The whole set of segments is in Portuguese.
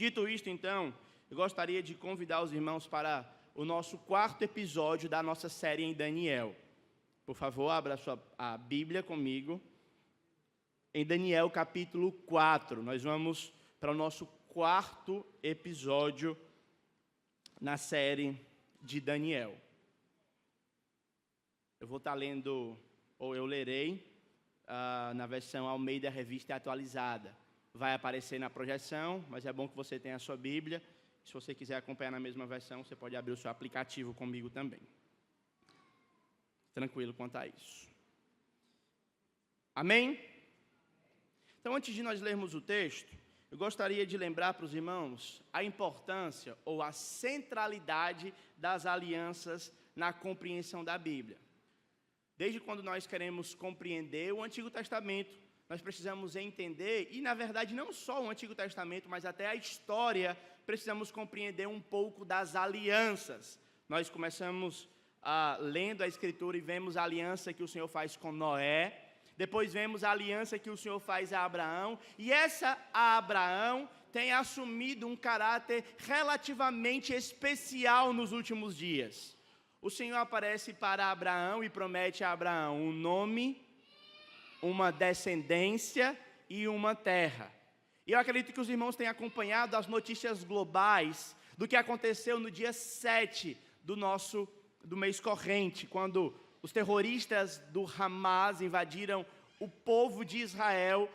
Dito isto, então, eu gostaria de convidar os irmãos para o nosso quarto episódio da nossa série em Daniel. Por favor, abra a Bíblia comigo. Em Daniel, capítulo 4, nós vamos para o nosso quarto episódio na série de Daniel. Eu vou estar lendo, ou eu lerei, na versão Almeida Revista Atualizada. Vai aparecer na projeção, mas é bom que você tenha a sua Bíblia. Se você quiser acompanhar na mesma versão, você pode abrir o seu aplicativo comigo também. Tranquilo quanto a isso. Amém? Então, antes de nós lermos o texto, eu gostaria de lembrar para os irmãos a importância ou a centralidade das alianças na compreensão da Bíblia. Desde quando nós queremos compreender o Antigo Testamento, nós precisamos entender, e na verdade não só o Antigo Testamento, mas até a história, precisamos compreender um pouco das alianças. Nós começamos lendo a Escritura e vemos a aliança que o Senhor faz com Noé, depois vemos a aliança que o Senhor faz a Abraão, e essa a Abraão tem assumido um caráter relativamente especial nos últimos dias. O Senhor aparece para Abraão e promete a Abraão um nome, uma descendência e uma terra. E eu acredito que os irmãos têm acompanhado as notícias globais do que aconteceu no dia 7 do mês corrente, quando os terroristas do Hamas invadiram o povo de Israel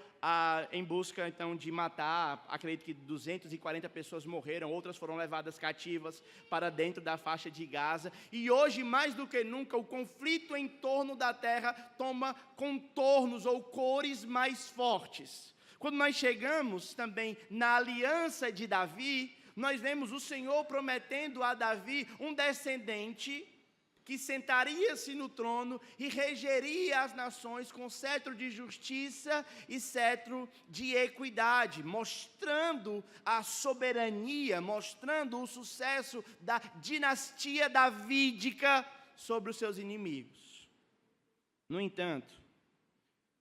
em busca, então, de matar. Acredito que 240 pessoas morreram, outras foram levadas cativas para dentro da faixa de Gaza. E hoje, mais do que nunca, o conflito em torno da terra toma contornos ou cores mais fortes. Quando nós chegamos também na aliança de Davi, nós vemos o Senhor prometendo a Davi um descendente que sentaria-se no trono e regeria as nações com cetro de justiça e cetro de equidade, mostrando a soberania, mostrando o sucesso da dinastia davídica sobre os seus inimigos. No entanto,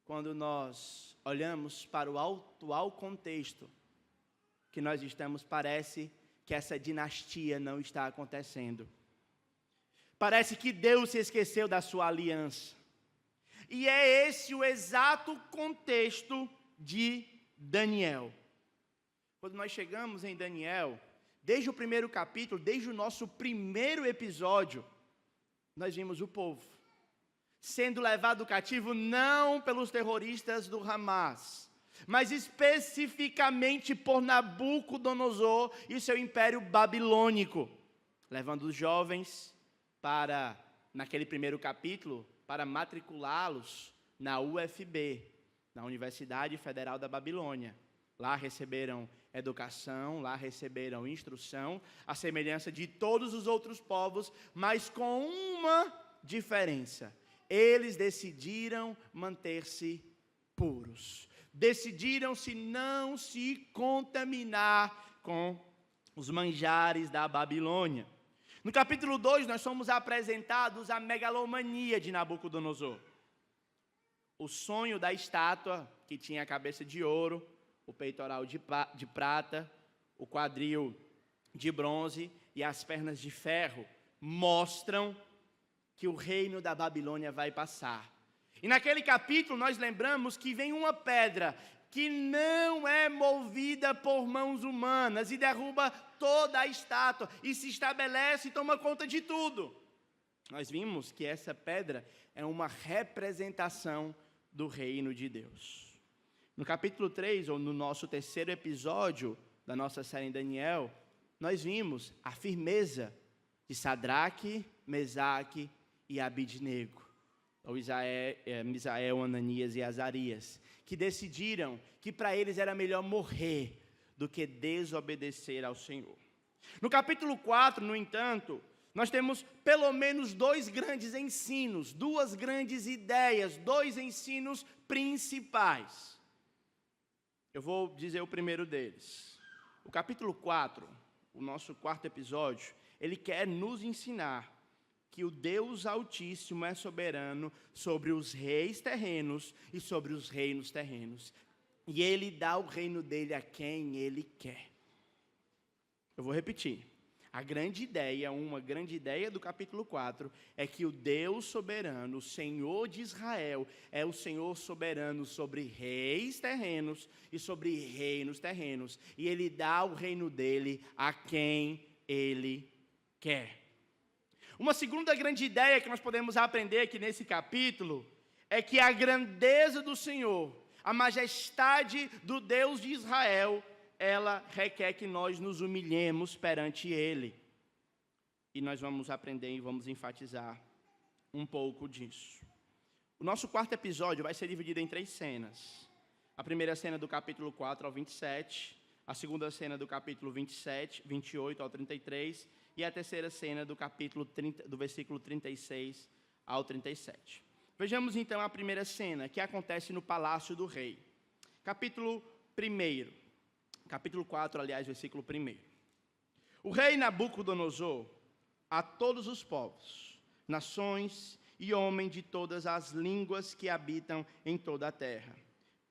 quando nós olhamos para o atual contexto que nós estamos, parece que essa dinastia não está acontecendo. Parece que Deus se esqueceu da sua aliança. E é esse o exato contexto de Daniel. Quando nós chegamos em Daniel, desde o primeiro capítulo, desde o nosso primeiro episódio, nós vimos o povo sendo levado cativo não pelos terroristas do Hamas, mas especificamente por Nabucodonosor e seu império babilônico, levando os jovens naquele primeiro capítulo, para matriculá-los na UFB, na Universidade Federal da Babilônia. Lá receberam educação, lá receberam instrução, à semelhança de todos os outros povos, mas com uma diferença. Eles decidiram manter-se puros. Decidiram-se não se contaminar com os manjares da Babilônia. No capítulo 2, nós somos apresentados à megalomania de Nabucodonosor. O sonho da estátua, que tinha a cabeça de ouro, o peitoral de prata, o quadril de bronze e as pernas de ferro, mostram que o reino da Babilônia vai passar. E naquele capítulo nós lembramos que vem uma pedra que não é movida por mãos humanas e derruba toda a estátua e se estabelece e toma conta de tudo. Nós vimos que essa pedra é uma representação do reino de Deus. No capítulo 3, ou no nosso terceiro episódio da nossa série em Daniel, nós vimos a firmeza de Sadraque, Mesaque e Abidnego, ou Misael, Ananias e Azarias, que decidiram que para eles era melhor morrer do que desobedecer ao Senhor. No capítulo 4, no entanto, nós temos pelo menos dois grandes ensinos, duas grandes ideias, dois ensinos principais. Eu vou dizer o primeiro deles. O capítulo 4, o nosso quarto episódio, ele quer nos ensinar que o Deus Altíssimo é soberano sobre os reis terrenos e sobre os reinos terrenos. E Ele dá o reino dele a quem Ele quer. Eu vou repetir. Uma grande ideia do capítulo 4 é que o Deus soberano, o Senhor de Israel, é o Senhor soberano sobre reis terrenos e sobre reinos terrenos. E Ele dá o reino dele a quem Ele quer. Uma segunda grande ideia que nós podemos aprender aqui nesse capítulo é que a grandeza do Senhor, a majestade do Deus de Israel, ela requer que nós nos humilhemos perante Ele. E nós vamos aprender e vamos enfatizar um pouco disso. O nosso quarto episódio vai ser dividido em 3 cenas. A primeira cena do capítulo 4 ao 27, a segunda cena do capítulo 28 ao 33, e a terceira cena do capítulo 30, do versículo 36 ao 37. Vejamos então a primeira cena, que acontece no palácio do rei. Capítulo 4, aliás, versículo 1. O rei Nabucodonosor, a todos os povos, nações e homens de todas as línguas que habitam em toda a terra,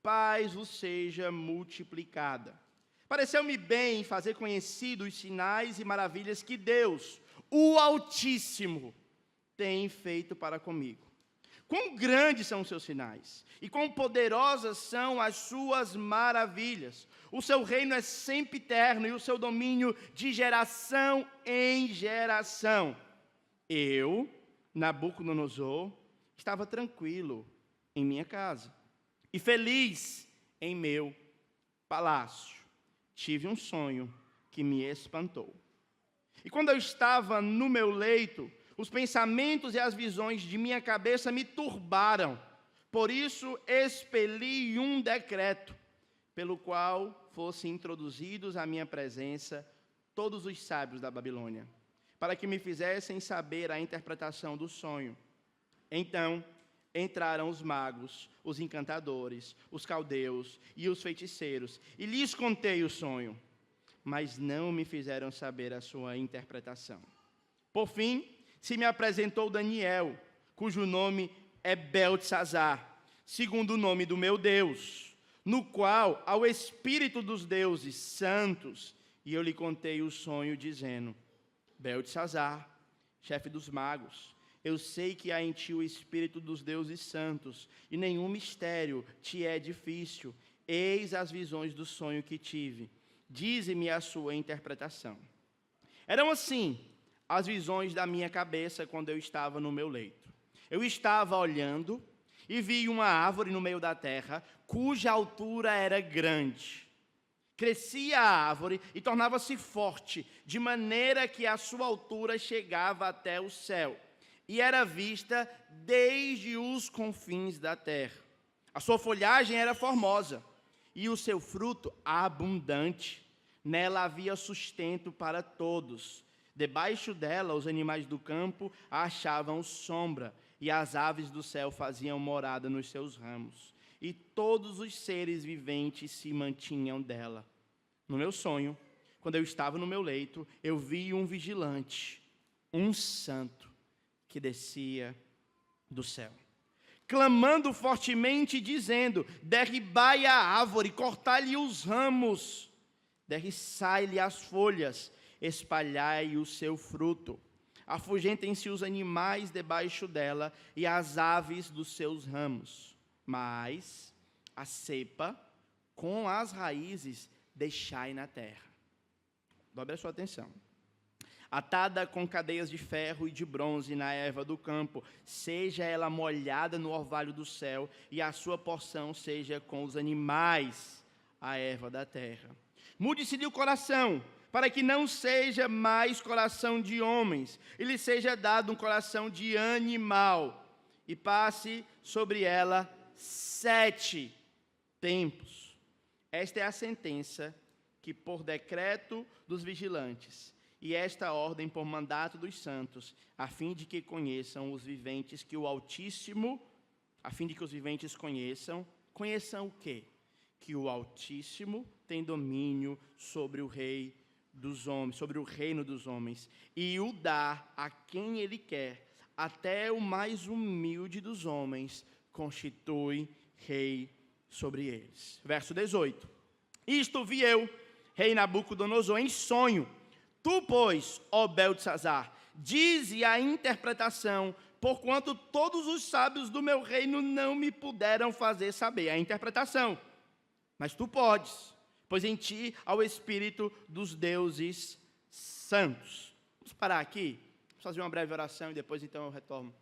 paz vos seja multiplicada. Pareceu-me bem fazer conhecidos os sinais e maravilhas que Deus, o Altíssimo, tem feito para comigo. Quão grandes são os seus sinais, e quão poderosas são as suas maravilhas. O seu reino é sempre eterno, e o seu domínio de geração em geração. Eu, Nabucodonosor, estava tranquilo em minha casa, e feliz em meu palácio. Tive um sonho que me espantou. E quando eu estava no meu leito, os pensamentos e as visões de minha cabeça me turbaram. Por isso, expeli um decreto, pelo qual fossem introduzidos à minha presença todos os sábios da Babilônia, para que me fizessem saber a interpretação do sonho. Então, entraram os magos, os encantadores, os caldeus e os feiticeiros, e lhes contei o sonho, mas não me fizeram saber a sua interpretação. Por fim, se me apresentou Daniel, cujo nome é Beltesazar, segundo o nome do meu Deus, no qual há o espírito dos deuses santos, e eu lhe contei o sonho, dizendo: Beltesazar, chefe dos magos, eu sei que há em ti o espírito dos deuses santos, e nenhum mistério te é difícil. Eis as visões do sonho que tive. Dize-me a sua interpretação. Eram assim as visões da minha cabeça quando eu estava no meu leito. Eu estava olhando e vi uma árvore no meio da terra, cuja altura era grande. Crescia a árvore e tornava-se forte, de maneira que a sua altura chegava até o céu, e era vista desde os confins da terra. A sua folhagem era formosa, e o seu fruto abundante. Nela havia sustento para todos. Debaixo dela, os animais do campo achavam sombra, e as aves do céu faziam morada nos seus ramos. E todos os seres viventes se mantinham dela. No meu sonho, quando eu estava no meu leito, eu vi um vigilante, um santo, que descia do céu, clamando fortemente, dizendo: derribai a árvore, cortai-lhe os ramos, derriçai-lhe as folhas, espalhai o seu fruto. Afugentem-se os animais debaixo dela e as aves dos seus ramos. Mas a cepa, com as raízes, deixai na terra. Dobre a sua atenção. Atada com cadeias de ferro e de bronze na erva do campo, seja ela molhada no orvalho do céu, e a sua porção seja com os animais, a erva da terra. Mude-se-lhe o coração, para que não seja mais coração de homens, e lhe seja dado um coração de animal, e passe sobre ela 7 tempos. Esta é a sentença que, por decreto dos vigilantes, e esta ordem por mandato dos santos, a fim de que conheçam os viventes que o Altíssimo, a fim de que os viventes conheçam o quê? Que o Altíssimo tem domínio sobre o rei dos homens, sobre o reino dos homens, e o dá a quem ele quer, até o mais humilde dos homens constitui rei sobre eles. Verso 18. Isto vi eu, rei Nabucodonosor, em sonho, Tu, pois, ó Beltesazar, dize a interpretação, porquanto todos os sábios do meu reino não me puderam fazer saber a interpretação. Mas tu podes, pois em ti há o Espírito dos deuses santos. Vamos parar aqui, vamos fazer uma breve oração e depois então eu retorno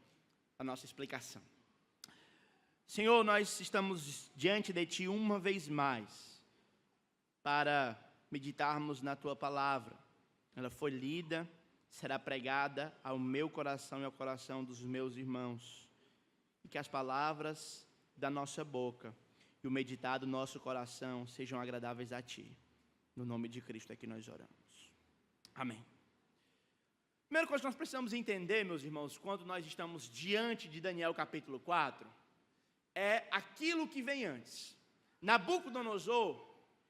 à nossa explicação. Senhor, nós estamos diante de ti uma vez mais para meditarmos na tua palavra. Ela foi lida, será pregada ao meu coração e ao coração dos meus irmãos. E que as palavras da nossa boca e o meditar do nosso coração sejam agradáveis a ti. No nome de Cristo é que nós oramos. Amém. Primeira coisa que nós precisamos entender, meus irmãos, quando nós estamos diante de Daniel capítulo 4, é aquilo que vem antes. Nabucodonosor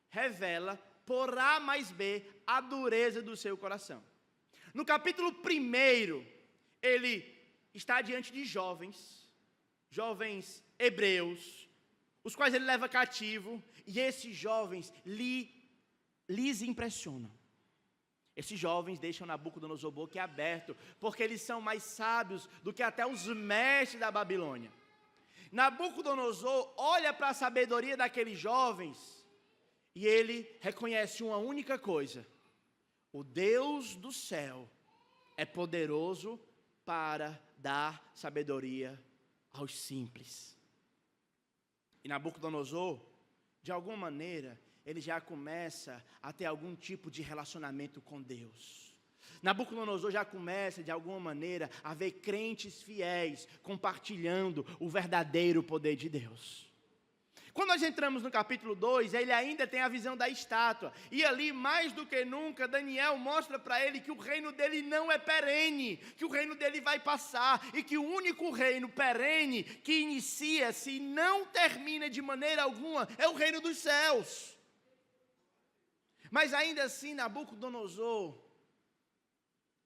revela por A mais B a dureza do seu coração. No capítulo 1, ele está diante de jovens hebreus, os quais ele leva cativo, e esses jovens lhes impressionam. Esses jovens deixam Nabucodonosor boquiaberto, porque eles são mais sábios do que até os mestres da Babilônia. Nabucodonosor olha para a sabedoria daqueles jovens, e ele reconhece uma única coisa: o Deus do céu é poderoso para dar sabedoria aos simples. E Nabucodonosor, de alguma maneira, ele já começa a ter algum tipo de relacionamento com Deus. Nabucodonosor já começa, de alguma maneira, a ver crentes fiéis compartilhando o verdadeiro poder de Deus. Quando nós entramos no capítulo 2, ele ainda tem a visão da estátua. E ali, mais do que nunca, Daniel mostra para ele que o reino dele não é perene, que o reino dele vai passar, e que o único reino perene que inicia-se e não termina de maneira alguma é o reino dos céus. Mas ainda assim, Nabucodonosor,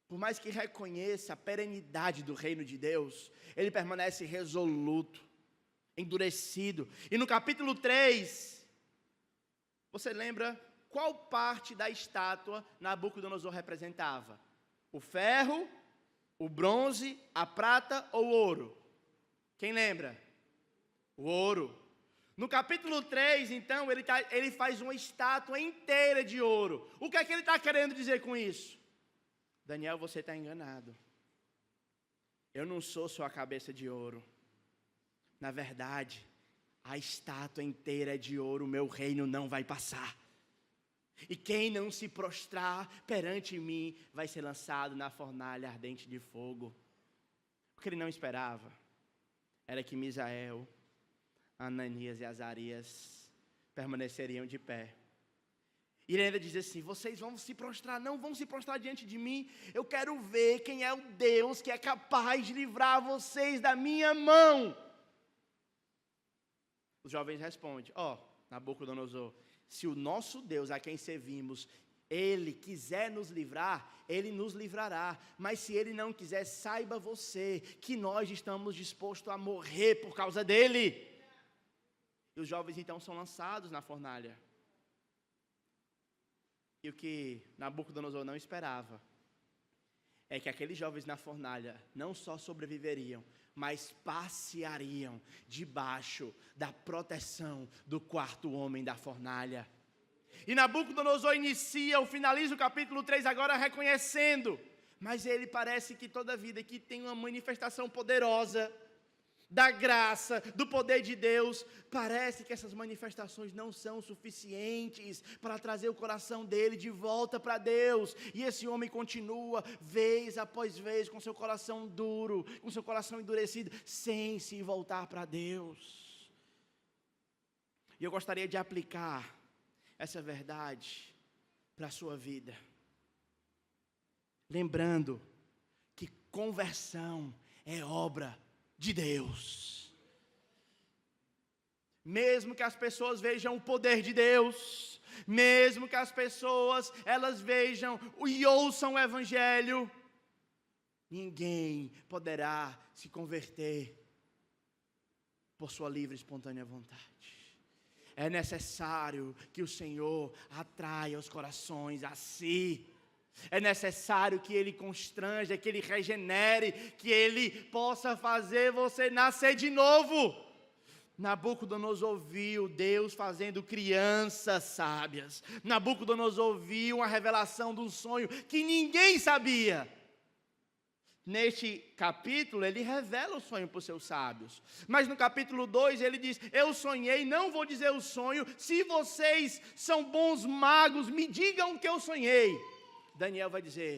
por mais que reconheça a perenidade do reino de Deus, ele permanece resoluto, endurecido. E no capítulo 3, você lembra qual parte da estátua Nabucodonosor representava? O ferro, o bronze, a prata ou o ouro? Quem lembra? O ouro. No capítulo 3, então, ele faz uma estátua inteira de ouro. O que é que ele está querendo dizer com isso? Daniel, você está enganado. Eu não sou sua cabeça de ouro. Na verdade, a estátua inteira é de ouro, o meu reino não vai passar. E quem não se prostrar perante mim vai ser lançado na fornalha ardente de fogo. O que ele não esperava era que Misael, Ananias e Azarias permaneceriam de pé. E ele ainda diz assim: vocês vão se prostrar, não vão se prostrar diante de mim. Eu quero ver quem é o Deus que é capaz de livrar vocês da minha mão. Os jovens respondem: Nabucodonosor, se o nosso Deus a quem servimos, Ele quiser nos livrar, Ele nos livrará. Mas se Ele não quiser, saiba você que nós estamos dispostos a morrer por causa dEle. E os jovens então são lançados na fornalha. E o que Nabucodonosor não esperava é que aqueles jovens na fornalha não só sobreviveriam, mas passeariam debaixo da proteção do quarto homem da fornalha. E Nabucodonosor finaliza o capítulo 3 agora reconhecendo, mas ele parece que toda a vida que tem uma manifestação poderosa da graça, do poder de Deus, parece que essas manifestações não são suficientes para trazer o coração dele de volta para Deus, e esse homem continua, vez após vez, com seu coração duro, com seu coração endurecido, sem se voltar para Deus. E eu gostaria de aplicar essa verdade para a sua vida, lembrando que conversão é obra de Deus. Mesmo que as pessoas vejam o poder de Deus, mesmo que as pessoas elas vejam e ouçam o Evangelho, ninguém poderá se converter por sua livre e espontânea vontade. É necessário que o Senhor atraia os corações a si. É necessário que Ele constranja, que Ele regenere, que Ele possa fazer você nascer de novo. Nabucodonosor viu Deus fazendo crianças sábias. Nabucodonosor viu uma revelação de um sonho que ninguém sabia. Neste capítulo, ele revela o sonho para os seus sábios. Mas no capítulo 2, ele diz: eu sonhei, não vou dizer o sonho. Se vocês são bons magos, me digam o que eu sonhei. Daniel vai dizer: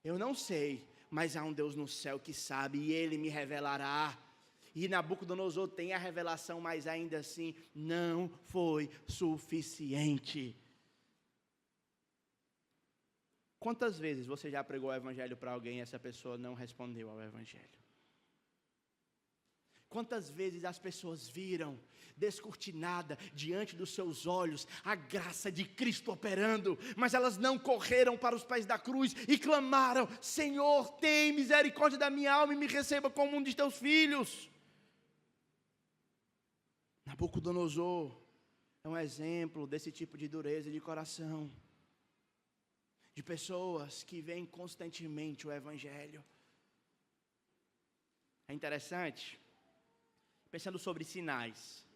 eu não sei, mas há um Deus no céu que sabe, e Ele me revelará. E Nabucodonosor tem a revelação, mas ainda assim não foi suficiente. Quantas vezes você já pregou o evangelho para alguém e essa pessoa não respondeu ao evangelho? Quantas vezes as pessoas viram descortinada diante dos seus olhos a graça de Cristo operando, mas elas não correram para os pés da cruz e clamaram: Senhor, tem misericórdia da minha alma e me receba como um de teus filhos. Nabucodonosor é um exemplo desse tipo de dureza de coração, de pessoas que veem constantemente o evangelho. É interessante, pensando sobre sinais.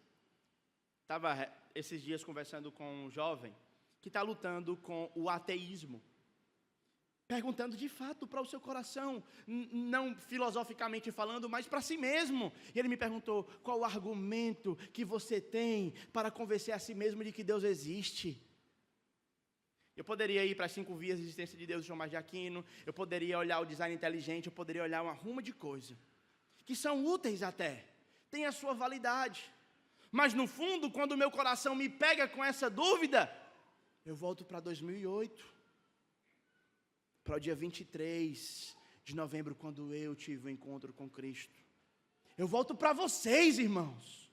Estava esses dias conversando com um jovem que está lutando com o ateísmo, perguntando de fato para o seu coração, não filosoficamente falando, mas para si mesmo. E ele me perguntou: qual o argumento que você tem para convencer a si mesmo de que Deus existe? Eu poderia ir para as 5 vias de existência de Deus, de Tomás de Aquino, eu poderia olhar o design inteligente, eu poderia olhar uma ruma de coisa, que são úteis até, tem a sua validade. Mas no fundo, quando o meu coração me pega com essa dúvida, eu volto para 2008, para o dia 23 de novembro, quando eu tive o encontro com Cristo. Eu volto para vocês, irmãos.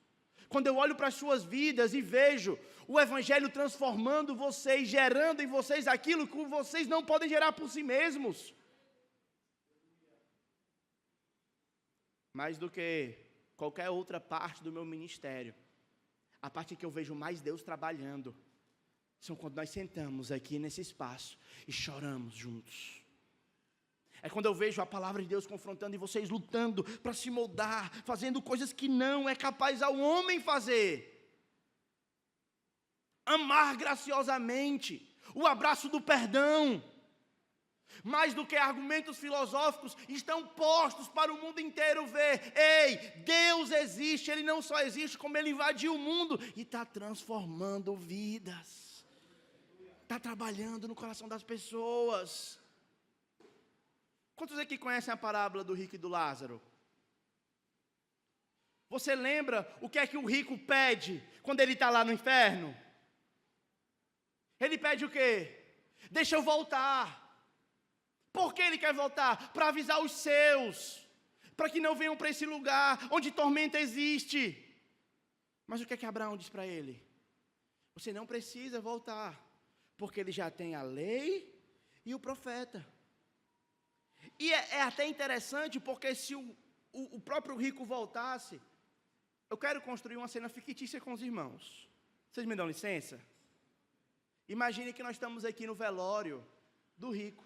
Quando eu olho para as suas vidas e vejo o evangelho transformando vocês, gerando em vocês aquilo que vocês não podem gerar por si mesmos. Mais do que qualquer outra parte do meu ministério, a parte que eu vejo mais Deus trabalhando, são quando nós sentamos aqui nesse espaço e choramos juntos. É quando eu vejo a palavra de Deus confrontando e vocês lutando para se moldar, fazendo coisas que não é capaz ao homem fazer. Amar graciosamente, o abraço do perdão. Mais do que argumentos filosóficos, estão postos para o mundo inteiro ver: ei, Deus existe, Ele não só existe, como Ele invadiu o mundo e está transformando vidas. Está trabalhando no coração das pessoas. Quantos aqui conhecem a parábola do rico e do Lázaro? Você lembra o que é que o rico pede quando ele está lá no inferno? Ele pede o quê? Deixa eu voltar. Por que ele quer voltar? Para avisar os seus, para que não venham para esse lugar onde tormenta existe. Mas o que é que Abraão diz para ele? Você não precisa voltar, porque ele já tem a lei e o profeta. E é até interessante, porque se o próprio rico voltasse, eu quero construir uma cena fictícia com os irmãos. Vocês me dão licença? Imagine que nós estamos aqui no velório do rico.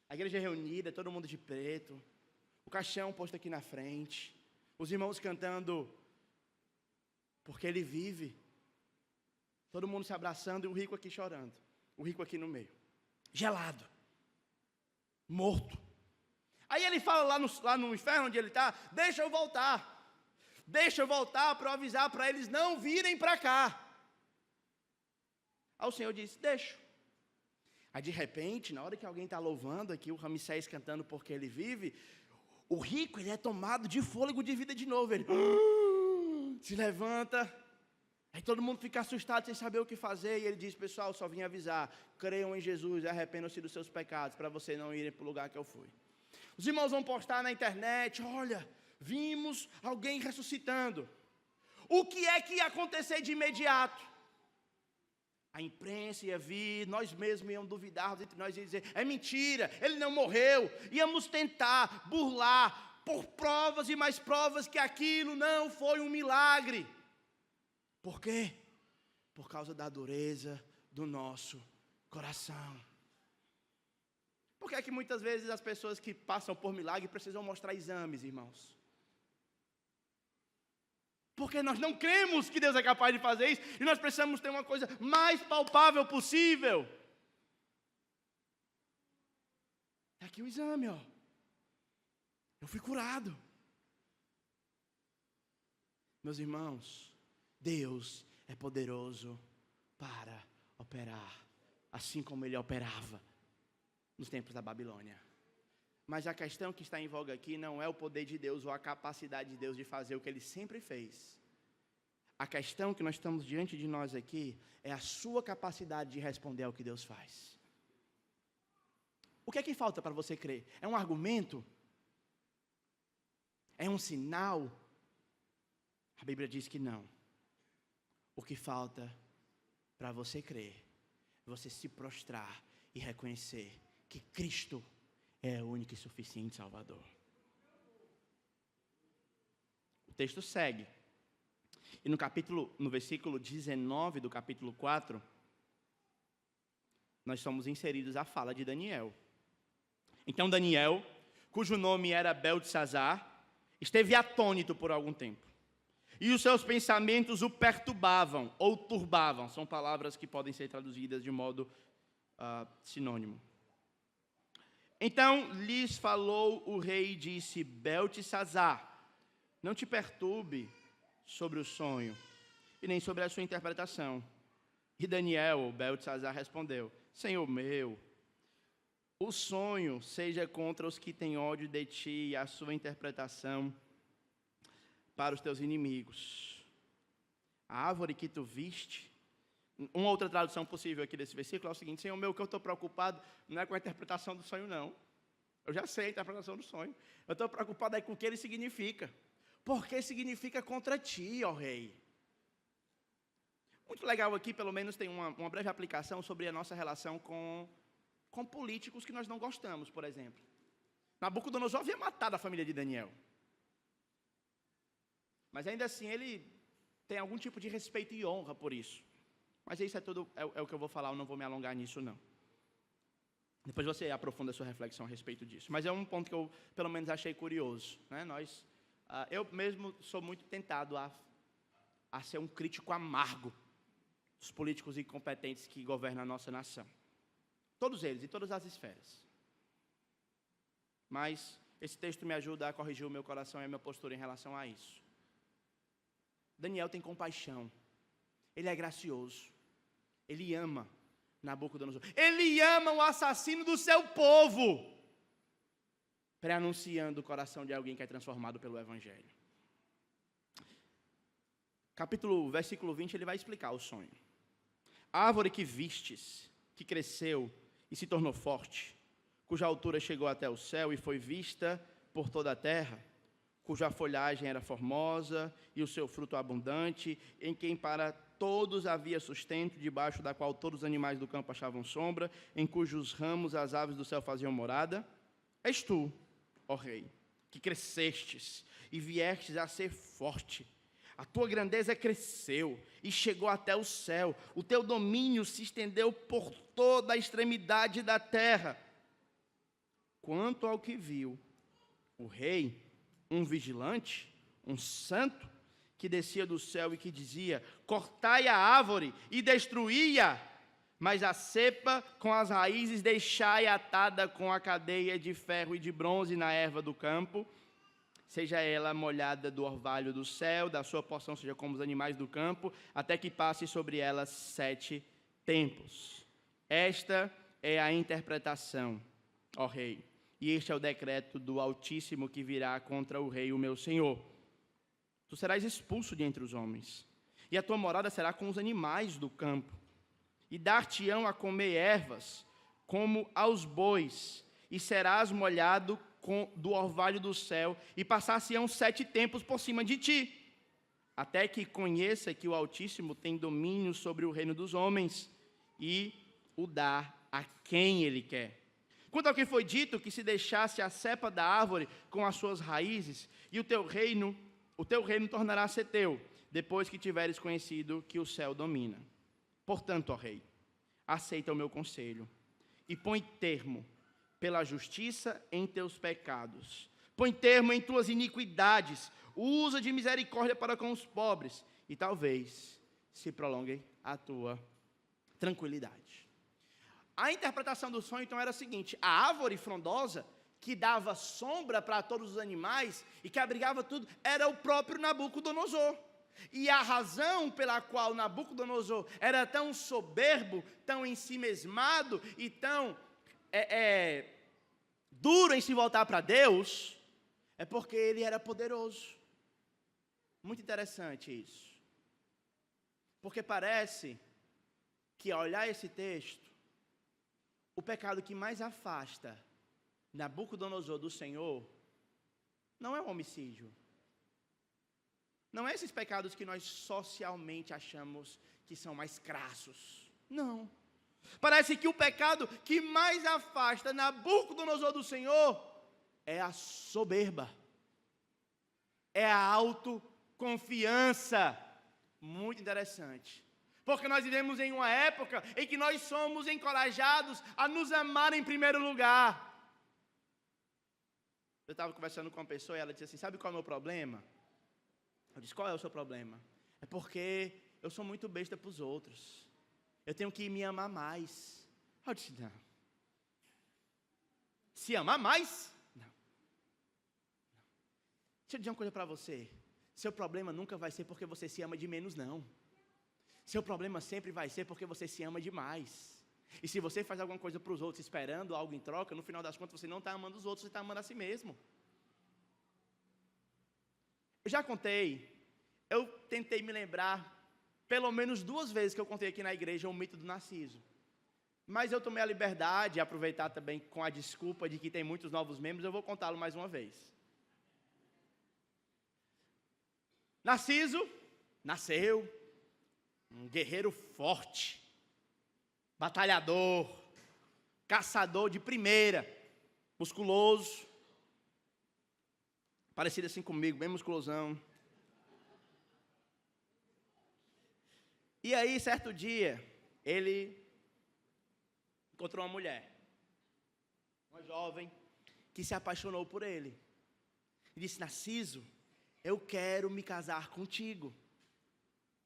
A igreja reunida, todo mundo de preto, o caixão posto aqui na frente, os irmãos cantando Porque Ele Vive, todo mundo se abraçando e o rico aqui chorando, o rico aqui no meio, gelado, morto. Aí ele fala lá no inferno onde ele está: deixa eu voltar para avisar para eles não virem para cá. Aí o Senhor disse: deixa. Aí de repente, na hora que alguém está louvando aqui, o Ramsés cantando Porque Ele Vive, o rico ele é tomado de fôlego de vida de novo, ele se levanta, aí todo mundo fica assustado sem saber o que fazer, e ele diz: pessoal, só vim avisar, creiam em Jesus e arrependam-se dos seus pecados, para vocês não irem para o lugar que eu fui. Os irmãos vão postar na internet: olha, vimos alguém ressuscitando. O que é que ia acontecer de imediato? A imprensa ia vir, nós mesmos íamos duvidar entre nós e dizer: é mentira, ele não morreu. Íamos tentar burlar por provas e mais provas que aquilo não foi um milagre. Por quê? Por causa da dureza do nosso coração. Por que é que muitas vezes as pessoas que passam por milagre precisam mostrar exames, irmãos? Porque nós não cremos que Deus é capaz de fazer isso, e nós precisamos ter uma coisa mais palpável possível. É aqui o exame, ó. Eu fui curado. Meus irmãos, Deus é poderoso para operar, assim como Ele operava nos tempos da Babilônia. Mas a questão que está em voga aqui não é o poder de Deus ou a capacidade de Deus de fazer o que Ele sempre fez. A questão que nós estamos diante de nós aqui é a sua capacidade de responder ao que Deus faz. O que é que falta para você crer? É um argumento? É um sinal? A Bíblia diz que não. O que falta para você crer é você se prostrar e reconhecer que Cristo é o único e suficiente Salvador. O texto segue. E no versículo 19 do capítulo 4, nós somos inseridos a fala de Daniel. Então Daniel, cujo nome era Beltesazar, esteve atônito por algum tempo. E os seus pensamentos o perturbavam ou turbavam. São palavras que podem ser traduzidas de modo sinônimo. Então lhes falou o rei e disse: Beltesazar, não te perturbe sobre o sonho e nem sobre a sua interpretação. E Daniel, ou Beltesazar, respondeu: Senhor meu, o sonho seja contra os que têm ódio de ti e a sua interpretação para os teus inimigos. A árvore que tu viste. Uma outra tradução possível aqui desse versículo é o seguinte: Senhor meu, o que eu estou preocupado não é com a interpretação do sonho, não. Eu já sei a interpretação do sonho. Eu estou preocupado é com o que ele significa. Porque significa contra ti, ó rei. Muito legal aqui, pelo menos tem uma breve aplicação sobre a nossa relação com políticos que nós não gostamos, por exemplo. Nabucodonosor havia matado a família de Daniel. Mas ainda assim ele tem algum tipo de respeito e honra por isso. Mas isso é tudo, é o que eu vou falar, eu não vou me alongar nisso não. Depois você aprofunda a sua reflexão a respeito disso. Mas é um ponto que eu, pelo menos, achei curioso. Né? Eu mesmo sou muito tentado a ser um crítico amargo dos políticos incompetentes que governam a nossa nação. Todos eles, em todas as esferas. Mas esse texto me ajuda a corrigir o meu coração e a minha postura em relação a isso. Daniel tem compaixão. Ele é gracioso. Ele ama Nabucodonosor. Ele ama o assassino do seu povo. Preanunciando o coração de alguém que é transformado pelo Evangelho. Versículo 20, ele vai explicar o sonho. A árvore que vistes, que cresceu e se tornou forte, cuja altura chegou até o céu e foi vista por toda a terra, cuja folhagem era formosa e o seu fruto abundante, em quem para todos havia sustento, debaixo da qual todos os animais do campo achavam sombra, em cujos ramos as aves do céu faziam morada, és tu, ó rei, que crescestes e viestes a ser forte. A tua grandeza cresceu e chegou até o céu. O teu domínio se estendeu por toda a extremidade da terra. Quanto ao que viu o rei, um vigilante, um santo, que descia do céu e que dizia: cortai a árvore e destruí-a, mas a cepa com as raízes deixai atada com a cadeia de ferro e de bronze na erva do campo, seja ela molhada do orvalho do céu, da sua porção seja como os animais do campo, até que passe sobre ela 7 tempos. Esta é a interpretação, ó rei, e este é o decreto do Altíssimo que virá contra o rei, o meu senhor. Tu serás expulso de entre os homens, e a tua morada será com os animais do campo, e dar-te-ão a comer ervas, como aos bois, e serás molhado do orvalho do céu, e passar-se-ão 7 tempos por cima de ti, até que conheça que o Altíssimo tem domínio sobre o reino dos homens, e o dá a quem ele quer. Quanto ao que foi dito, que se deixasse a cepa da árvore com as suas raízes, e o teu reino tornará a ser teu, depois que tiveres conhecido que o céu domina. Portanto, ó rei, aceita o meu conselho, e põe termo, pela justiça em teus pecados. Põe termo em tuas iniquidades, usa de misericórdia para com os pobres, e talvez se prolongue a tua tranquilidade. A interpretação do sonho, então, era a seguinte: a árvore frondosa, que dava sombra para todos os animais e que abrigava tudo, era o próprio Nabucodonosor. E a razão pela qual Nabucodonosor era tão soberbo, tão ensimesmado e tão duro em se voltar para Deus, é porque ele era poderoso. Muito interessante isso. Porque parece que, ao olhar esse texto, o pecado que mais afasta Nabucodonosor do Senhor não é o homicídio. Não é esses pecados que nós socialmente achamos que são mais crassos. Não. Parece que o pecado que mais afasta Nabucodonosor do Senhor é a soberba. É a autoconfiança. Muito interessante. Porque nós vivemos em uma época em que nós somos encorajados a nos amar em primeiro lugar. Eu estava conversando com uma pessoa e ela disse assim: sabe qual é o meu problema? Eu disse: qual é o seu problema? É porque eu sou muito besta para os outros. Eu tenho que me amar mais. Eu disse: não. Se amar mais? Não. Deixa eu dizer uma coisa para você. Seu problema nunca vai ser porque você se ama de menos, não. Seu problema sempre vai ser porque você se ama demais. E se você faz alguma coisa para os outros esperando algo em troca, no final das contas você não está amando os outros, você está amando a si mesmo. Eu já contei, eu tentei me lembrar, pelo menos 2 vezes que eu contei aqui na igreja o mito do Narciso. Mas eu tomei a liberdade de aproveitar também com a desculpa de que tem muitos novos membros, eu vou contá-lo mais uma vez. Narciso nasceu um guerreiro forte, batalhador, caçador de primeira, musculoso, parecido assim comigo, bem musculosão. E aí, certo dia, ele encontrou uma mulher, uma jovem, que se apaixonou por ele. E disse: Narciso, eu quero me casar contigo.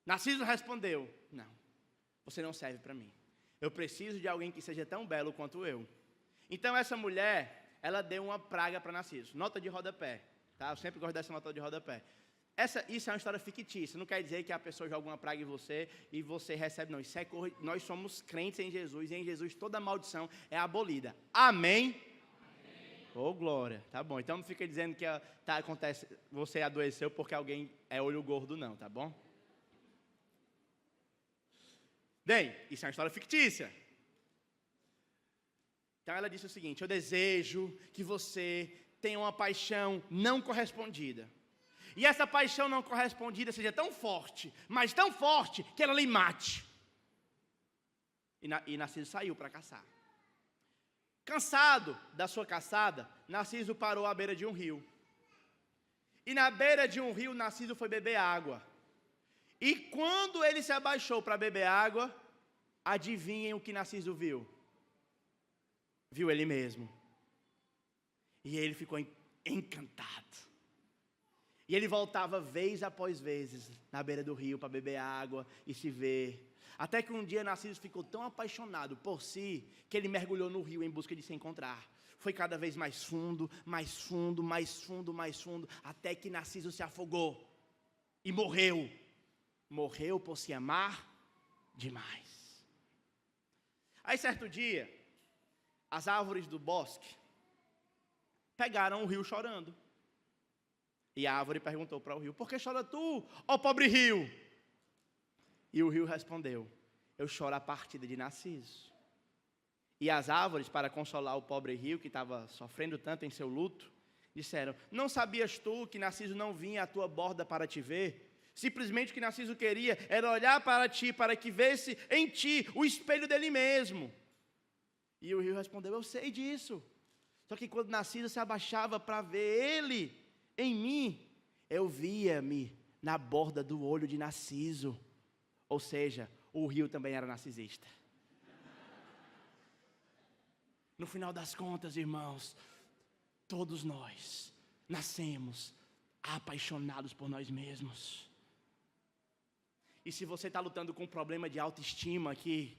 Narciso respondeu: não, você não serve para mim. Eu preciso de alguém que seja tão belo quanto eu. Então essa mulher, ela deu uma praga para Narciso. Nota de rodapé, tá? Eu sempre gosto dessa nota de rodapé. Isso é uma história fictícia, não quer dizer que a pessoa joga uma praga em você e você recebe, não. Isso é nós somos crentes em Jesus, e em Jesus toda maldição é abolida. Amém? Oh, glória. Tá bom, então não fica dizendo que acontece, você adoeceu porque alguém é olho gordo, não, tá bom? Bem, isso é uma história fictícia. Então ela disse o seguinte: eu desejo que você tenha uma paixão não correspondida. E essa paixão não correspondida seja tão forte, mas tão forte, que ela lhe mate. E Narciso saiu para caçar. Cansado da sua caçada, Narciso parou à beira de um rio. E na beira de um rio, Narciso foi beber água. E quando ele se abaixou para beber água, adivinhem o que Narciso viu? Viu ele mesmo. E ele ficou encantado. E ele voltava vez após vez na beira do rio para beber água e se ver. Até que um dia Narciso ficou tão apaixonado por si que ele mergulhou no rio em busca de se encontrar. Foi cada vez mais fundo, mais fundo, mais fundo, mais fundo, até que Narciso se afogou e morreu. Morreu por se amar demais. Aí certo dia, as árvores do bosque pegaram o rio chorando. E a árvore perguntou para o rio: por que chora tu, ó pobre rio? E o rio respondeu: eu choro a partida de Narciso. E as árvores, para consolar o pobre rio, que estava sofrendo tanto em seu luto, disseram: não sabias tu que Narciso não vinha à tua borda para te ver? Simplesmente o que Narciso queria era olhar para ti, para que vesse em ti o espelho dele mesmo. E o rio respondeu: eu sei disso. Só que quando Narciso se abaixava para ver ele em mim, eu via-me na borda do olho de Narciso. Ou seja, o rio também era narcisista. No final das contas, irmãos, todos nós nascemos apaixonados por nós mesmos. E se você está lutando com um problema de autoestima aqui,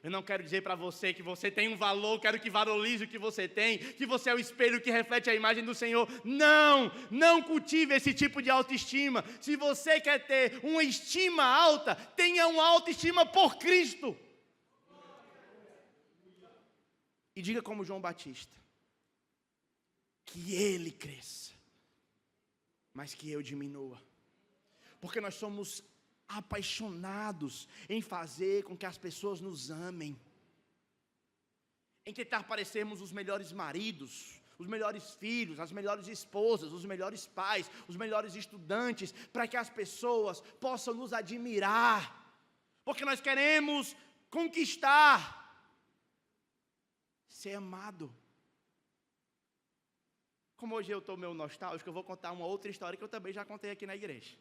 eu não quero dizer para você que você tem um valor, quero que valorize o que você tem, que você é o espelho que reflete a imagem do Senhor. Não cultive esse tipo de autoestima. Se você quer ter uma estima alta, tenha uma autoestima por Cristo. E diga como João Batista, que ele cresça, mas que eu diminua. Porque nós somos apaixonados em fazer com que as pessoas nos amem, em tentar parecermos os melhores maridos, os melhores filhos, as melhores esposas, os melhores pais, os melhores estudantes, para que as pessoas possam nos admirar, porque nós queremos conquistar, ser amado. Como hoje eu estou meio nostálgico, eu vou contar uma outra história que eu também já contei aqui na igreja.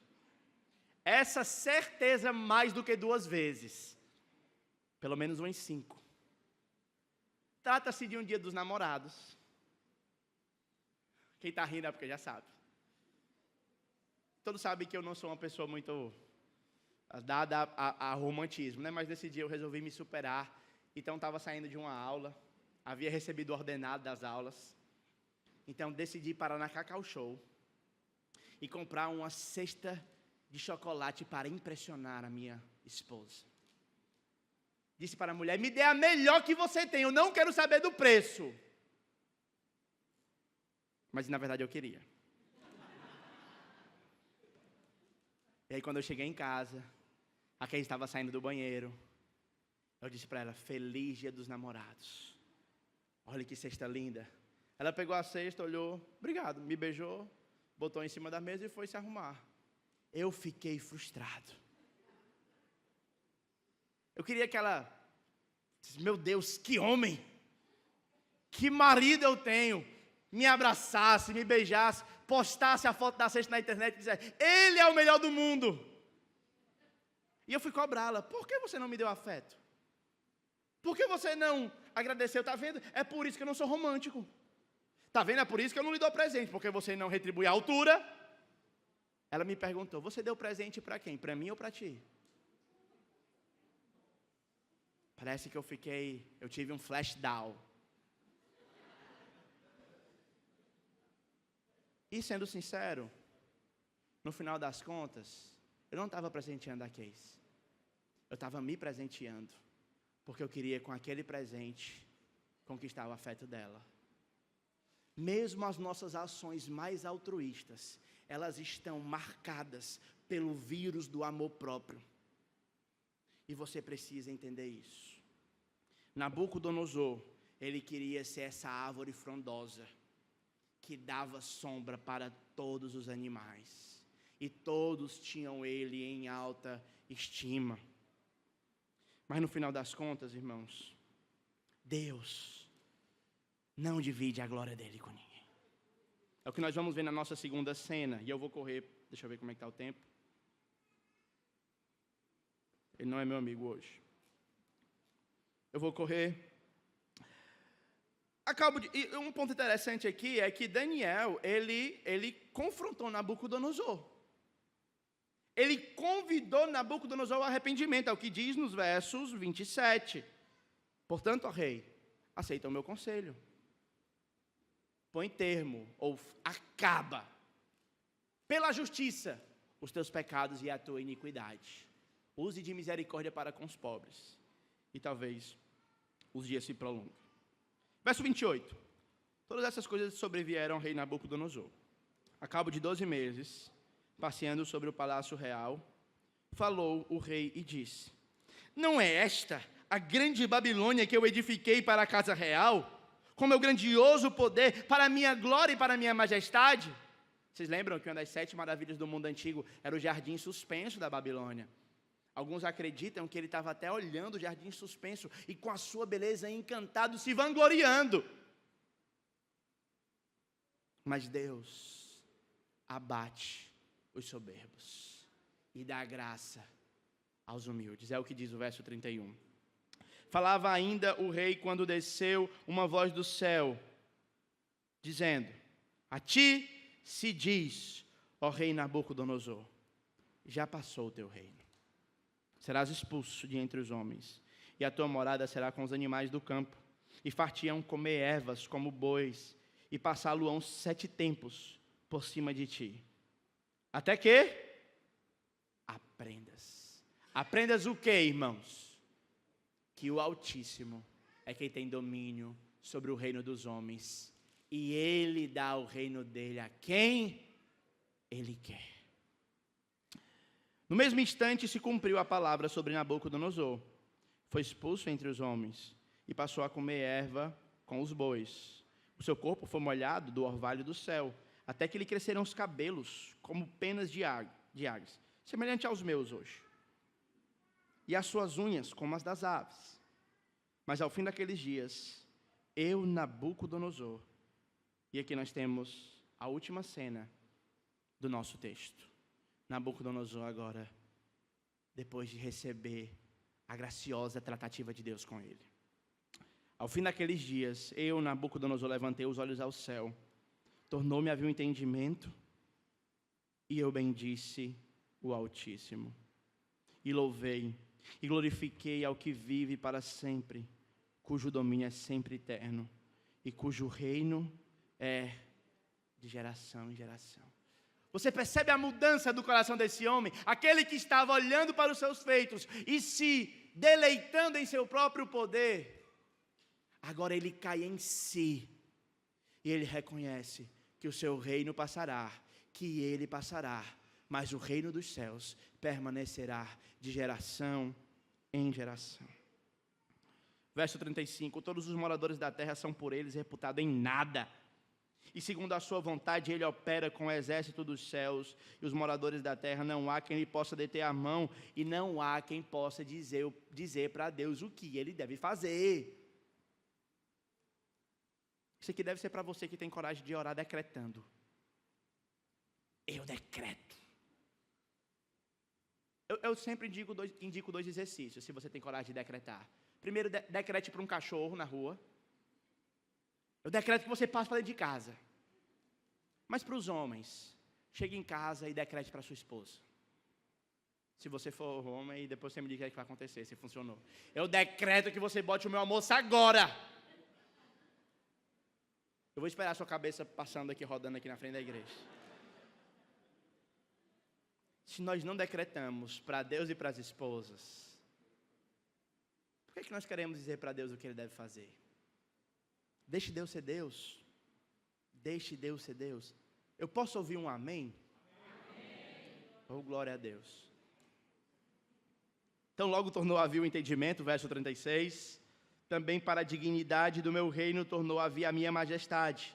Essa certeza mais do que 2 vezes. Pelo menos umas 5. Trata-se de um dia dos namorados. Quem está rindo é porque já sabe. Todos sabem que eu não sou uma pessoa muito dada a romantismo, né? Mas nesse dia eu resolvi me superar. Então estava saindo de uma aula. Havia recebido o ordenado das aulas. Então decidi parar na Cacau Show e comprar uma cesta de chocolate para impressionar a minha esposa. Disse para a mulher: me dê a melhor que você tem, eu não quero saber do preço. Mas na verdade eu queria. E aí quando eu cheguei em casa, a Kay estava saindo do banheiro, eu disse para ela: feliz dia dos namorados. Olha que cesta linda. Ela pegou a cesta, olhou, obrigado, me beijou, botou em cima da mesa e foi se arrumar. Eu fiquei frustrado. Eu queria que ela, meu Deus, que homem, que marido eu tenho, me abraçasse, me beijasse, postasse a foto da cesta na internet e dissesse: ele é o melhor do mundo. E eu fui cobrá-la: por que você não me deu afeto? Por que você não agradeceu? Está vendo? É por isso que eu não sou romântico. Está vendo? É por isso que eu não lhe dou presente, porque você não retribui a altura. Ela me perguntou: você deu presente para quem? Para mim ou para ti? Parece que eu tive um flash down. E sendo sincero, no final das contas, eu não estava presenteando a Case. Eu estava me presenteando, porque eu queria com aquele presente conquistar o afeto dela. Mesmo as nossas ações mais altruístas, elas estão marcadas pelo vírus do amor próprio. E você precisa entender isso. Nabucodonosor, ele queria ser essa árvore frondosa, que dava sombra para todos os animais. E todos tinham ele em alta estima. Mas no final das contas, irmãos, Deus não divide a glória dele com ninguém. É o que nós vamos ver na nossa segunda cena. E eu vou correr, deixa eu ver como é que está o tempo. Ele não é meu amigo hoje. Eu vou correr. E um ponto interessante aqui é que Daniel, ele confrontou Nabucodonosor. Ele convidou Nabucodonosor ao arrependimento, é o que diz nos versos 27. Portanto, ó rei, aceita o meu conselho. Põe termo, ou acaba, pela justiça, os teus pecados e a tua iniquidade. Use de misericórdia para com os pobres. E talvez os dias se prolonguem. Verso 28. Todas essas coisas sobrevieram ao rei Nabucodonosor. A cabo de 12 meses, passeando sobre o palácio real, falou o rei e disse: não é esta a grande Babilônia que eu edifiquei para a casa real, com meu grandioso poder, para a minha glória e para a minha majestade? Vocês lembram que uma das 7 maravilhas do mundo antigo era o jardim suspenso da Babilônia? Alguns acreditam que ele estava até olhando o jardim suspenso e com a sua beleza encantado, se vangloriando. Mas Deus abate os soberbos e dá graça aos humildes. É o que diz o verso 31. Falava ainda o rei quando desceu uma voz do céu, dizendo: a ti se diz, ó rei Nabucodonosor, já passou o teu reino. Serás expulso de entre os homens, e a tua morada será com os animais do campo, e far-te-ão comer ervas como bois, e passá-lo-ão 7 tempos por cima de ti. Até que aprendas. Aprendas o que, irmãos? Que o Altíssimo é quem tem domínio sobre o reino dos homens, e Ele dá o reino dele a quem Ele quer. No mesmo instante se cumpriu a palavra sobre Nabucodonosor. Foi expulso entre os homens e passou a comer erva com os bois. O seu corpo foi molhado do orvalho do céu, até que lhe cresceram os cabelos como penas de águias, semelhante aos meus hoje. E as suas unhas como as das aves. Mas ao fim daqueles dias, eu, Nabucodonosor, e aqui nós temos a última cena do nosso texto. Nabucodonosor agora, depois de receber a graciosa tratativa de Deus com ele. Ao fim daqueles dias, eu, Nabucodonosor, levantei os olhos ao céu, tornou-me a ver o entendimento, e eu bendisse o Altíssimo, e louvei, e glorifiquei ao que vive para sempre, cujo domínio é sempre eterno, e cujo reino é de geração em geração. Você percebe a mudança do coração desse homem? Aquele que estava olhando para os seus feitos e se deleitando em seu próprio poder, agora ele cai em si, e ele reconhece que o seu reino passará, que ele passará, mas o reino dos céus permanecerá de geração em geração. Verso 35, todos os moradores da terra são por eles reputados em nada, e segundo a sua vontade ele opera com o exército dos céus, e os moradores da terra não há quem lhe possa deter a mão, e não há quem possa dizer para Deus o que ele deve fazer. Isso aqui deve ser para você que tem coragem de orar decretando. Eu decreto. Eu sempre indico 2 exercícios, se você tem coragem de decretar. Primeiro, decrete para um cachorro na rua. Eu decreto que você passe para dentro de casa. Mas para os homens, chegue em casa e decrete para sua esposa. Se você for homem, depois você me diga o que vai acontecer, se funcionou. Eu decreto que você bote o meu almoço agora. Eu vou esperar a sua cabeça passando aqui, rodando aqui na frente da igreja. Se nós não decretamos para Deus e para as esposas, por que nós queremos dizer para Deus o que Ele deve fazer? Deixe Deus ser Deus. Deixe Deus ser Deus. Eu posso ouvir um amém? Amém. Oh, glória a Deus. Então logo tornou a vir o entendimento, verso 36. Também para a dignidade do meu reino tornou a vir a minha majestade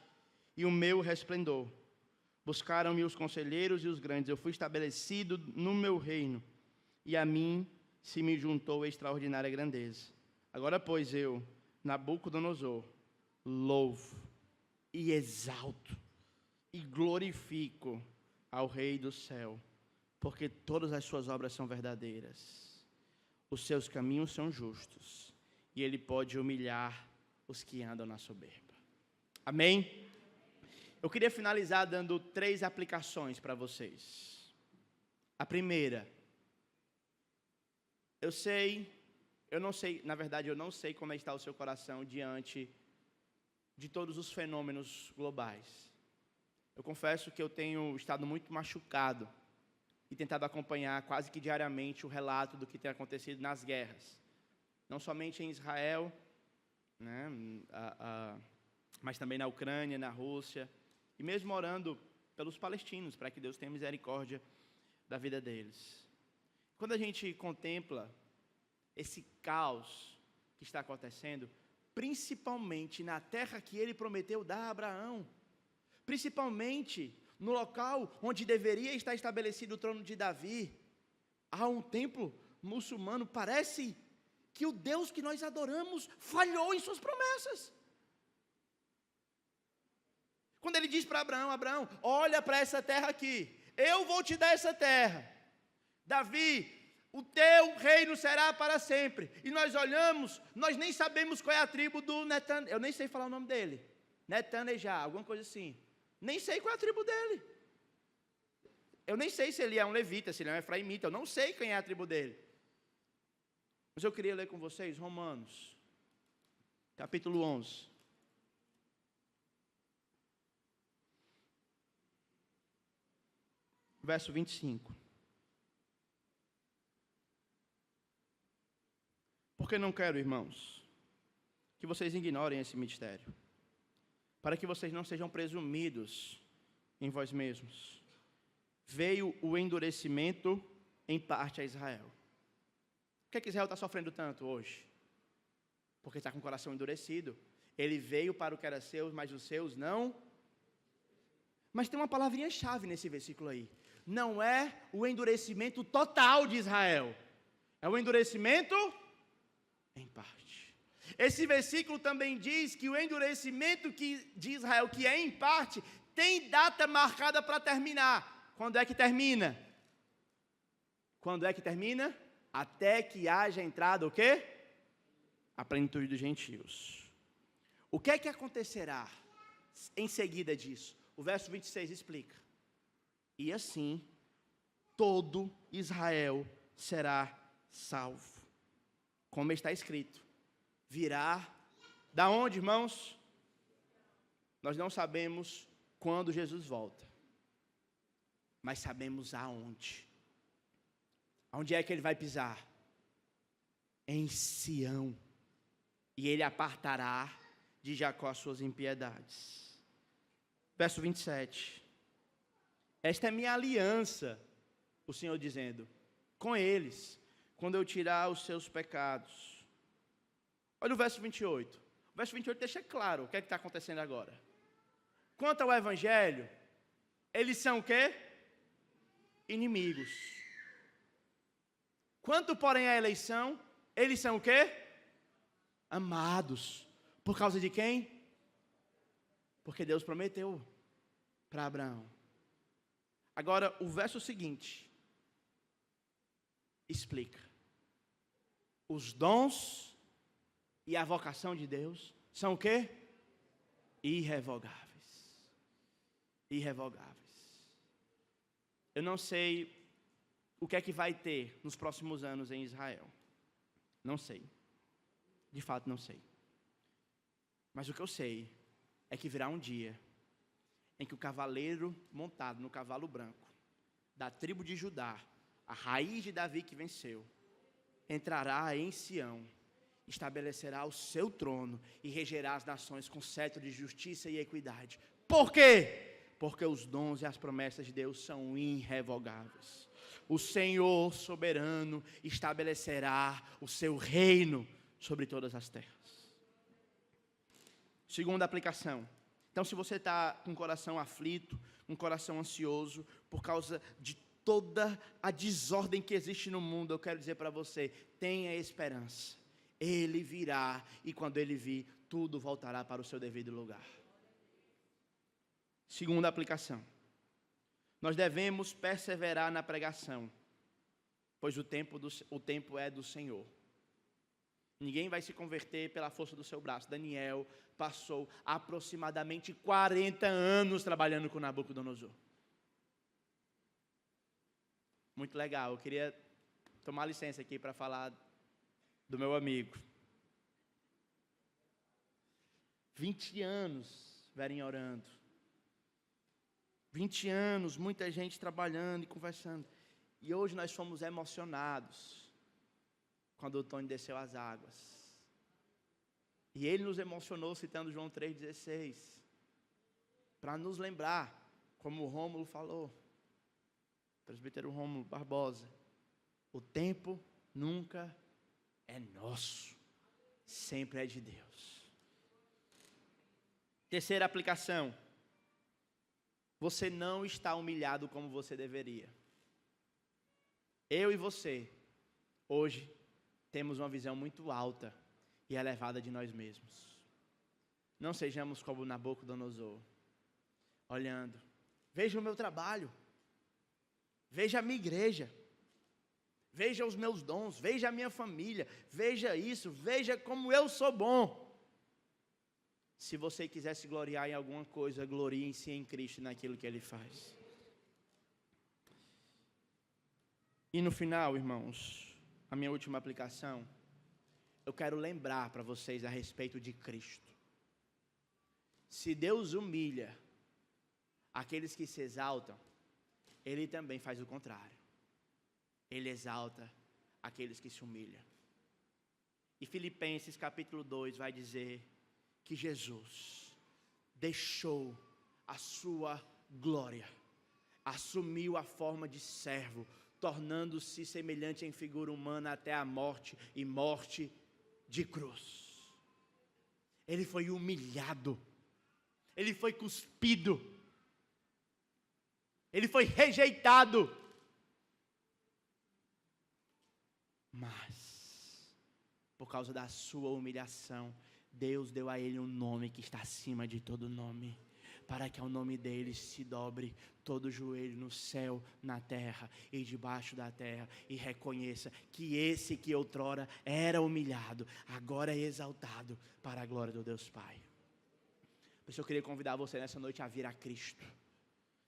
e o meu resplendor. Buscaram-me os conselheiros e os grandes. Eu fui estabelecido no meu reino, e a mim se me juntou extraordinária grandeza. Agora, pois, eu, Nabucodonosor, louvo e exalto e glorifico ao Rei do céu, porque todas as suas obras são verdadeiras, os seus caminhos são justos, e Ele pode humilhar os que andam na soberba. Amém? Eu queria finalizar dando 3 aplicações para vocês. A primeira, eu não sei, na verdade eu não sei como está o seu coração diante de todos os fenômenos globais. Eu confesso que eu tenho estado muito machucado e tentado acompanhar quase que diariamente o relato do que tem acontecido nas guerras. Não somente em Israel, né, mas também na Ucrânia, na Rússia, e mesmo orando pelos palestinos, para que Deus tenha misericórdia da vida deles. Quando a gente contempla esse caos que está acontecendo, principalmente na terra que Ele prometeu dar a Abraão, principalmente no local onde deveria estar estabelecido o trono de Davi, há um templo muçulmano, parece que o Deus que nós adoramos falhou em suas promessas. Quando Ele diz para Abraão, Abraão, olha para essa terra aqui, eu vou te dar essa terra. Davi, o teu reino será para sempre. E nós olhamos, nós nem sabemos qual é a tribo do Netan, eu nem sei falar o nome dele, Netanejá, alguma coisa assim. Nem sei qual é a tribo dele. Eu nem sei se ele é um levita, se ele é um efraimita, eu não sei quem é a tribo dele. Mas eu queria ler com vocês Romanos, capítulo 11. Verso 25. Porque não quero, irmãos, que vocês ignorem esse mistério, para que vocês não sejam presumidos em vós mesmos. Veio o endurecimento em parte a Israel. Por que Israel está sofrendo tanto hoje? Porque está com o coração endurecido. Ele veio para o que era seu, mas os seus não. Mas tem uma palavrinha-chave nesse versículo aí. Não é o endurecimento total de Israel. É o endurecimento em parte. Esse versículo também diz que o endurecimento de Israel, que é em parte, tem data marcada para terminar. Quando é que termina? Quando é que termina? Até que haja entrado o quê? A plenitude dos gentios. O que é que acontecerá em seguida disso? O verso 26 explica. E assim, todo Israel será salvo. Como está escrito. Virá, da onde, irmãos? Nós não sabemos quando Jesus volta. Mas sabemos aonde. Aonde é que ele vai pisar? Em Sião. E ele apartará de Jacó as suas impiedades. Verso 27. Esta é minha aliança, o Senhor dizendo, com eles, quando eu tirar os seus pecados. Olha o verso 28. O verso 28 deixa claro o que é que está acontecendo agora. Quanto ao Evangelho, eles são o quê? Inimigos. Quanto, porém, à eleição, eles são o quê? Amados. Por causa de quem? Porque Deus prometeu para Abraão. Agora, o verso seguinte explica. Os dons e a vocação de Deus são o quê? Irrevogáveis. Irrevogáveis. Eu não sei o que é que vai ter nos próximos anos em Israel. Não sei. De fato, não sei. Mas o que eu sei é que virá um dia em que o cavaleiro montado no cavalo branco, da tribo de Judá, a raiz de Davi que venceu, entrará em Sião, estabelecerá o seu trono e regerá as nações com cetro de justiça e equidade. Por quê? Porque os dons e as promessas de Deus são irrevogáveis. O Senhor soberano estabelecerá o seu reino sobre todas as terras. Segunda aplicação. Então, se você está com o coração aflito, com o coração ansioso, por causa de toda a desordem que existe no mundo, eu quero dizer para você, tenha esperança. Ele virá e quando Ele vir, tudo voltará para o seu devido lugar. Segunda aplicação. Nós devemos perseverar na pregação, pois o tempo é do Senhor. Ninguém vai se converter pela força do seu braço. Daniel passou aproximadamente 40 anos trabalhando com Nabucodonosor. Muito legal, eu queria tomar licença aqui para falar do meu amigo. 20 anos, Verinha orando. 20 anos, muita gente trabalhando e conversando. E hoje nós fomos emocionados quando o Tony desceu as águas. E ele nos emocionou citando João 3,16. Para nos lembrar, como o Rômulo falou, presbítero Rômulo Barbosa, o tempo nunca é nosso, sempre é de Deus. Terceira aplicação. Você não está humilhado como você deveria. Eu e você, hoje, temos uma visão muito alta e elevada de nós mesmos. Não sejamos como Nabucodonosor, olhando, veja o meu trabalho, veja a minha igreja, veja os meus dons, veja a minha família, veja isso, veja como eu sou bom. Se você quiser se gloriar em alguma coisa, glorie-se em Cristo e naquilo que Ele faz. E no final, irmãos, a minha última aplicação, eu quero lembrar para vocês a respeito de Cristo. Se Deus humilha aqueles que se exaltam, Ele também faz o contrário. Ele exalta aqueles que se humilham. E Filipenses capítulo 2 vai dizer que Jesus deixou a sua glória, assumiu a forma de servo, tornando-se semelhante em figura humana até a morte, e morte de cruz. Ele foi humilhado, ele foi cuspido, ele foi rejeitado, mas por causa da sua humilhação, Deus deu a ele um nome que está acima de todo nome, para que ao nome dele se dobre todo joelho no céu, na terra e debaixo da terra, e reconheça que esse que outrora era humilhado, agora é exaltado para a glória do Deus Pai. Por isso eu queria convidar você nessa noite a vir a Cristo.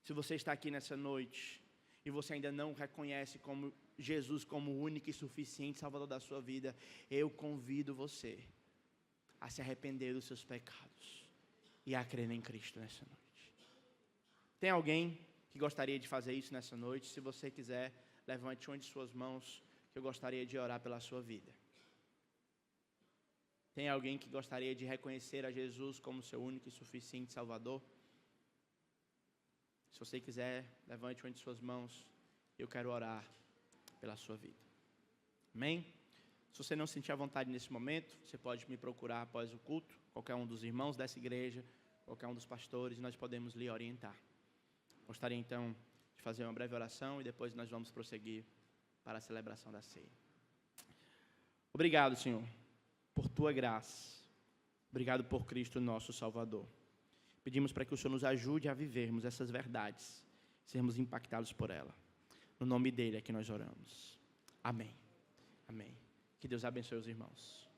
Se você está aqui nessa noite e você ainda não reconhece como Jesus como o único e suficiente Salvador da sua vida, eu convido você a se arrepender dos seus pecados e a crer em Cristo nessa noite. Tem alguém que gostaria de fazer isso nessa noite? Se você quiser, levante uma de suas mãos, que eu gostaria de orar pela sua vida. Tem alguém que gostaria de reconhecer a Jesus como seu único e suficiente Salvador? Se você quiser, levante uma de suas mãos, eu quero orar pela sua vida. Amém? Se você não sentir a vontade nesse momento, você pode me procurar após o culto, qualquer um dos irmãos dessa igreja, qualquer um dos pastores, e nós podemos lhe orientar. Gostaria então de fazer uma breve oração e depois nós vamos prosseguir para a celebração da ceia. Obrigado, Senhor, por Tua graça. Obrigado por Cristo, nosso Salvador. Pedimos para que o Senhor nos ajude a vivermos essas verdades, sermos impactados por ela. No nome dEle é que nós oramos. Amém. Amém. Que Deus abençoe os irmãos.